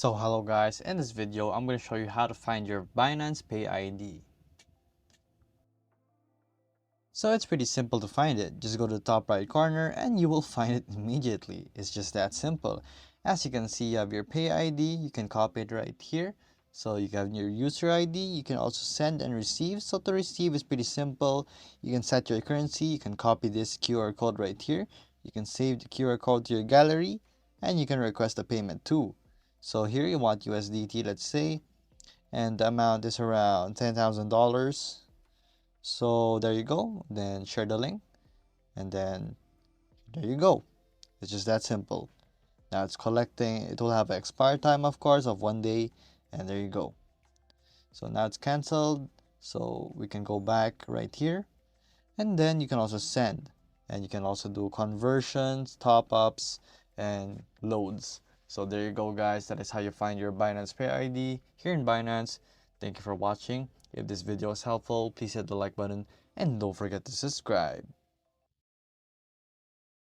So hello guys, in this video I'm going to show you how to find your Binance Pay ID. So it's pretty simple to find it. Just go to the top right corner and you will find it immediately. It's just that simple. As you can see, you have your Pay ID. You can copy it right here. So you have your user ID. You can also send and receive. So to receive is pretty simple. You can set your currency. You can copy this QR code right here. You can save the QR code to your gallery and you can request a payment too. So here you want USDT, let's say, and the amount is around $10,000. So there you go. Then share the link, and then there you go. It's just that simple. Now it's collecting. It will have an expire time, of course, of 1 day, and there you go. So now it's canceled. So we can go back right here, and then you can also send, and you can also do conversions, top ups, and loads. So there you go, guys. That is how you find your Binance Pay ID here in Binance. Thank you for watching. If this video was helpful, please hit the like button and don't forget to subscribe.